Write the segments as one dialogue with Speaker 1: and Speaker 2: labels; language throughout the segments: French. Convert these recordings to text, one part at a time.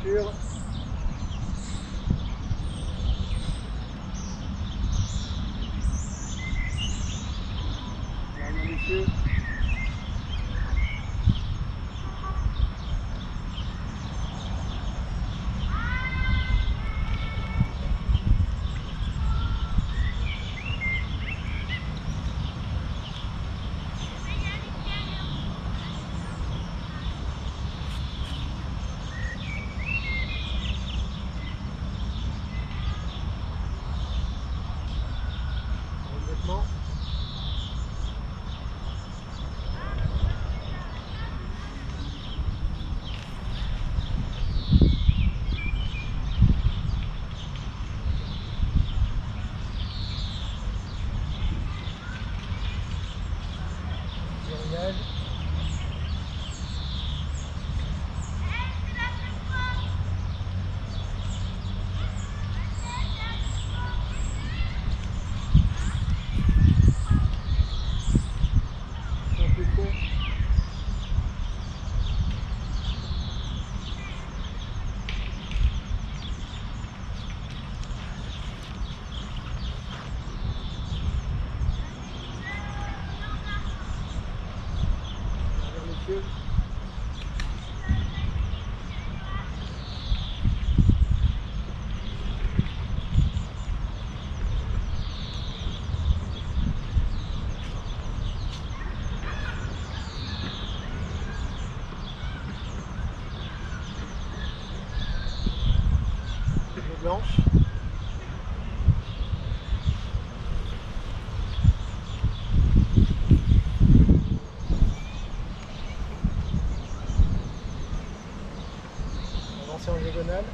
Speaker 1: l'ouverture. Gardien d'essieu. Blanche. Avancer en diagonale.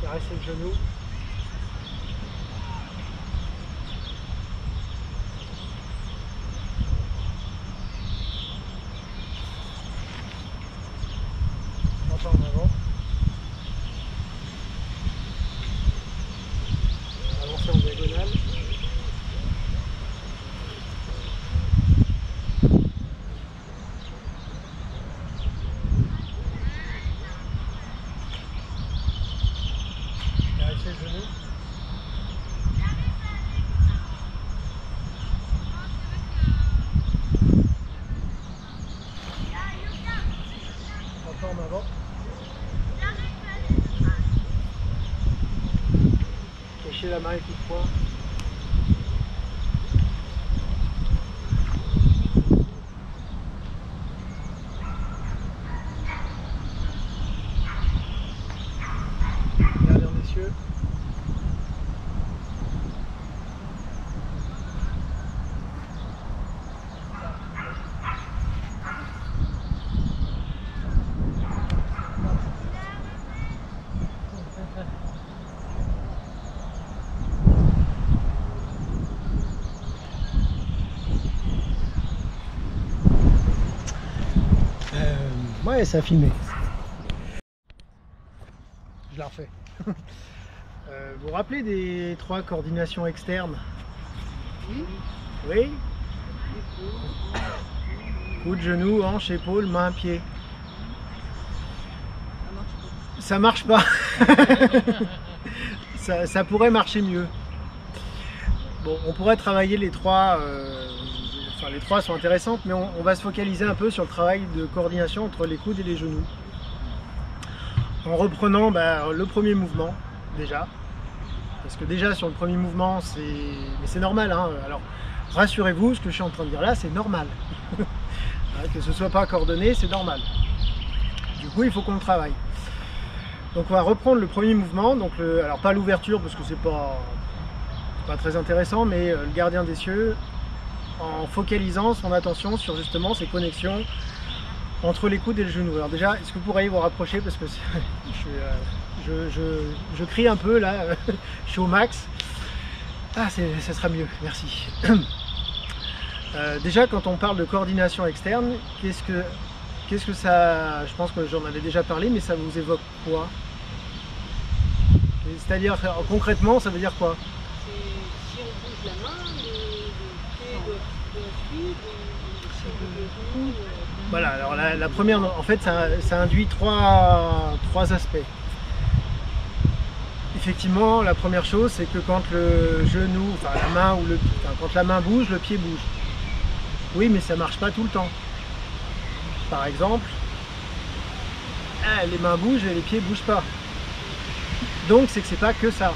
Speaker 1: Caresser le genou. Encore en avant. Avancer en diagonale. Caresser le genou. Encore en avant. Cacher la main et coup de poing. Gardien d'essieu. Ouais, ça a filmé. Je la refais. Vous vous rappelez des 3 coordinations externes? Oui. Coude, genou, hanche, épaule, main, pied. Ça marche pas. Ça pourrait marcher mieux. Bon, on pourrait travailler les 3. Enfin, les 3 sont intéressantes, mais on va se focaliser un peu sur le travail de coordination entre les coudes et les genoux. En reprenant le premier mouvement, déjà. Parce que déjà, sur le premier mouvement, c'est normal. Hein. Alors, rassurez-vous, ce que je suis en train de dire là, c'est normal. Que ce ne soit pas coordonné, c'est normal. Du coup, il faut qu'on le travaille. Donc, on va reprendre le premier mouvement. Donc, alors, pas l'ouverture, parce que c'est pas très intéressant, mais le gardien des cieux, en focalisant son attention sur justement ces connexions entre les coudes et le genou. Alors déjà, est-ce que vous pourriez vous rapprocher, parce que je crie un peu là, je suis au max. Ah, ça sera mieux, merci. Déjà, quand on parle de coordination externe, qu'est-ce qu'est-ce que ça... Je pense que j'en avais déjà parlé, mais ça vous évoque quoi? C'est-à-dire, concrètement, ça veut dire quoi?
Speaker 2: Si on bouge la main, les pieds doivent suivre, les genoux.
Speaker 1: Voilà, alors la première, en fait, ça induit trois aspects. Effectivement, la première chose, c'est que quand le genou, enfin la main ou quand la main bouge, le pied bouge. Oui, mais ça marche pas tout le temps. Par exemple, les mains bougent et les pieds bougent pas. Donc c'est que c'est pas que ça.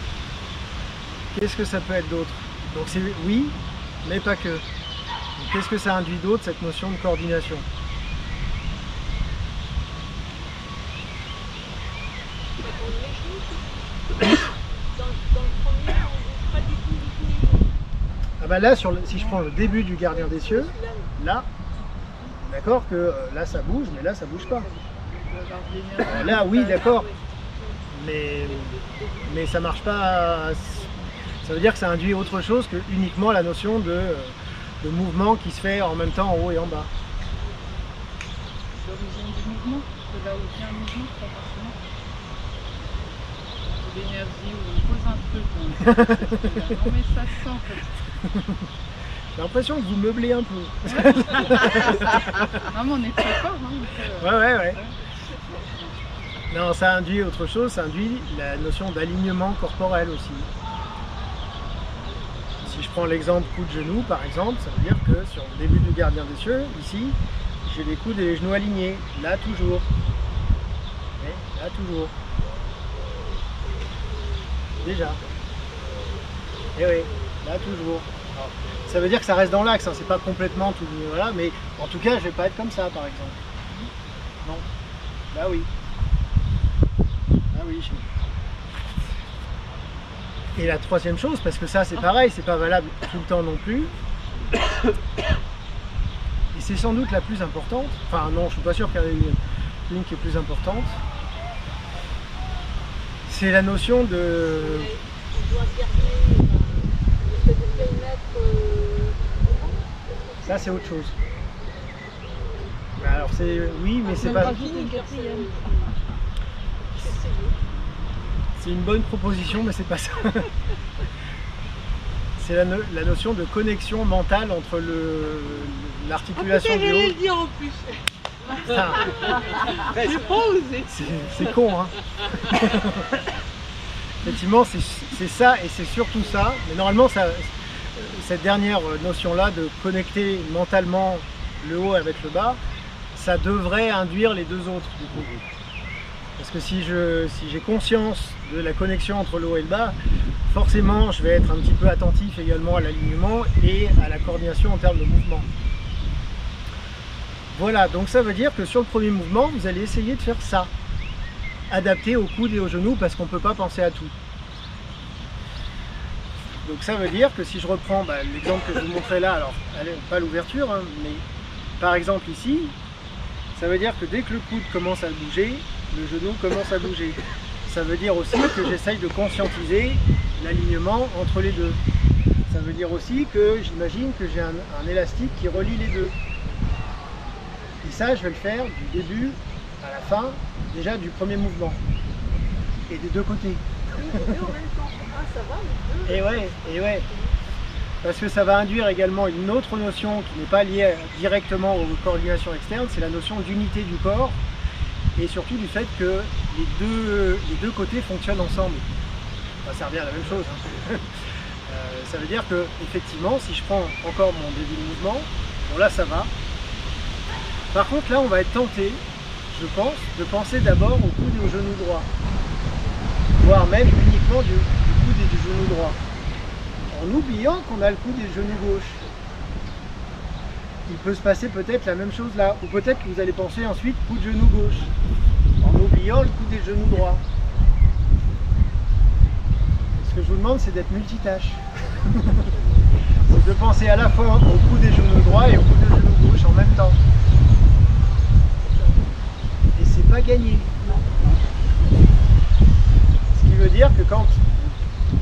Speaker 1: Qu'est-ce que ça peut être d'autre? Donc c'est oui, mais pas que. Qu'est-ce que ça induit d'autre, cette notion de coordination?
Speaker 2: Dans le premier, on ne bouge pas du tout.
Speaker 1: Ah bah là, si je prends le début du Gardien des Cieux, là, d'accord que là ça bouge, mais là ça bouge pas. Là oui, d'accord, mais ça marche pas. Ça veut dire que ça induit autre chose que uniquement la notion de mouvement qui se fait en même temps en haut et en bas.
Speaker 3: L'origine du mouvement, de là où vient le mouvement, pas forcément. L'énergie où on pose un truc. Non mais ça se sent en fait.
Speaker 1: J'ai l'impression que vous meublez un peu.
Speaker 3: Non mais on est très fort. Hein,
Speaker 1: ouais. Non, ça induit autre chose, ça induit la notion d'alignement corporel aussi. Si je prends l'exemple coup de genou par exemple, ça veut dire que sur le début du Gardien des Cieux, ici, j'ai les coudes et les genoux alignés. Là toujours. Et là toujours. Déjà. Et oui, là toujours. Alors, ça veut dire que ça reste dans l'axe, hein, c'est pas complètement tout voilà, mais en tout cas je vais pas être comme ça par exemple. Non. Là oui. Là oui. Et la troisième chose, parce que ça c'est pareil, c'est pas valable tout le temps non plus. Et c'est sans doute la plus importante. Enfin non, je suis pas sûr qu'il y en ait une qui est plus importante. C'est la notion de...
Speaker 2: On doit garder le fait de périmètre.
Speaker 1: Ça c'est autre chose. Alors c'est... Oui, mais c'est pas... C'est une bonne proposition, mais c'est pas ça. C'est la notion de connexion mentale entre l'articulation du haut.
Speaker 2: J'allais le dire en plus. J'ai pas osé.
Speaker 1: C'est con, hein. Effectivement, c'est ça et c'est surtout ça. Mais normalement, cette dernière notion-là de connecter mentalement le haut avec le bas, ça devrait induire les deux autres du coup. Parce que si j'ai conscience de la connexion entre le haut et le bas, forcément je vais être un petit peu attentif également à l'alignement et à la coordination en termes de mouvement. Voilà, donc ça veut dire que sur le premier mouvement, vous allez essayer de faire ça, adapté aux coudes et aux genoux, parce qu'on ne peut pas penser à tout. Donc ça veut dire que si je reprends l'exemple que je vous montrais là, alors pas l'ouverture, hein, mais par exemple ici, ça veut dire que dès que le coude commence à bouger, le genou commence à bouger. Ça veut dire aussi que j'essaye de conscientiser l'alignement entre les deux. Ça veut dire aussi que j'imagine que j'ai un élastique qui relie les deux. Et ça, je vais le faire du début à la fin, déjà du premier mouvement. Et des deux côtés.
Speaker 2: Les deux en même temps. Ah, ça va, les deux.
Speaker 1: Et ouais. Parce que ça va induire également une autre notion qui n'est pas liée directement aux coordinations externes, c'est la notion d'unité du corps et surtout du fait que les deux côtés fonctionnent ensemble. Ça revient à la même chose. Hein. Ça veut dire que, effectivement, si je prends encore mon début de mouvement, bon là ça va. Par contre là on va être tenté, je pense, de penser d'abord au coude et au genou droit. Voire même uniquement du coude et du genou droit. En oubliant qu'on a le coude et le genou gauche. Il peut se passer peut-être la même chose là, ou peut-être que vous allez penser ensuite coude genou gauche, en oubliant le coude et le genou droit. Ce que je vous demande, c'est d'être multitâche. C'est de penser à la fois au coude et genou droit et au coude et genou gauche en même temps. Et c'est pas gagné. Ce qui veut dire que quand...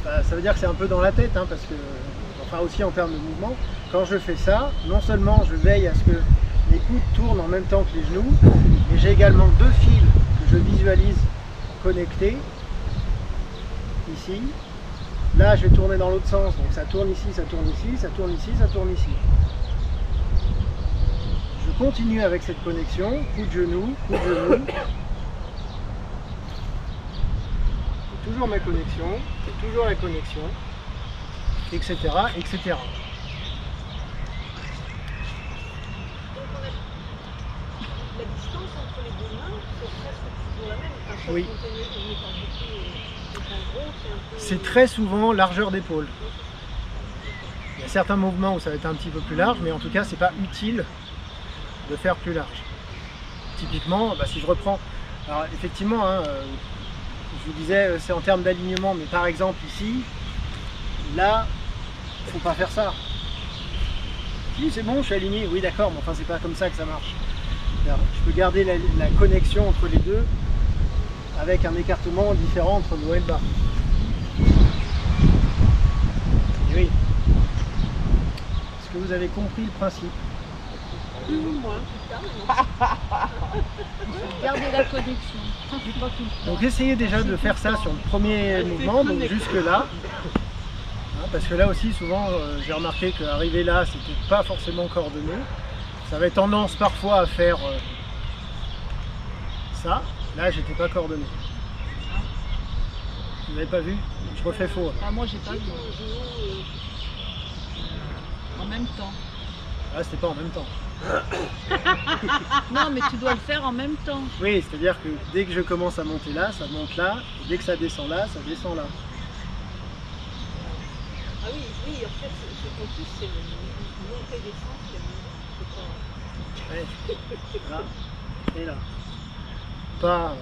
Speaker 1: ça veut dire que c'est un peu dans la tête, hein, parce que, enfin aussi en termes de mouvement, quand je fais ça, non seulement je veille à ce que les coudes tournent en même temps que les genoux. Et j'ai également deux fils que je visualise connectés, ici. Là, je vais tourner dans l'autre sens, donc ça tourne ici, ça tourne ici, ça tourne ici, ça tourne ici. Je continue avec cette connexion, coup de genou, toujours ma connexion, toujours la connexion, etc., etc.
Speaker 2: Donc la distance entre les deux mains, c'est presque toujours la même. Enfin, sauf
Speaker 1: Oui.
Speaker 2: quand on est en petit, donc en gros, c'est un peu...
Speaker 1: C'est très souvent largeur d'épaule. Il y a certains mouvements où ça va être un petit peu plus large, mais en tout cas, c'est pas utile de faire plus large. Typiquement, bah, si je reprends, alors effectivement, hein, je vous disais, c'est en termes d'alignement, mais par exemple ici, là, il ne faut pas faire ça. Si, c'est bon, je suis aligné, oui d'accord, mais enfin c'est pas comme ça que ça marche. Je peux garder la connexion entre les deux avec un écartement différent entre le haut et le bas. Et oui. Est-ce que vous avez compris le principe?
Speaker 2: Plus ou moins, plus tard,
Speaker 3: Garder la connexion. Pas tout le temps.
Speaker 1: Donc essayez déjà de faire ça sur le premier mouvement, donc jusque là. Hein, parce que là aussi souvent j'ai remarqué qu'arriver là c'était pas forcément coordonné. Ça avait tendance parfois à faire ça. Là j'étais pas coordonné. Vous n'avez pas vu? Je refais faux.
Speaker 3: Ah, moi, j'ai pas vu. En même temps.
Speaker 1: Là c'était pas en même temps.
Speaker 3: Non, mais tu dois le faire en même temps.
Speaker 1: Oui, c'est-à-dire que dès que je commence à monter là, ça monte là. Et dès que ça descend là, ça descend là.
Speaker 2: Ah oui, oui, en fait, en plus, c'est le montée descente, c'est pas...
Speaker 1: Ouais. Là et là. Pas...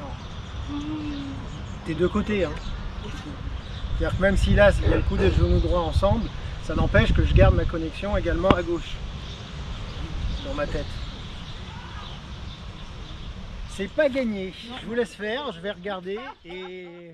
Speaker 1: Non. Des deux côtés. Hein. C'est-à-dire que même si là, il y a le coude et le genou droit ensemble, ça n'empêche que je garde ma connexion également à gauche. Dans ma tête. C'est pas gagné. Je vous laisse faire, je vais regarder et...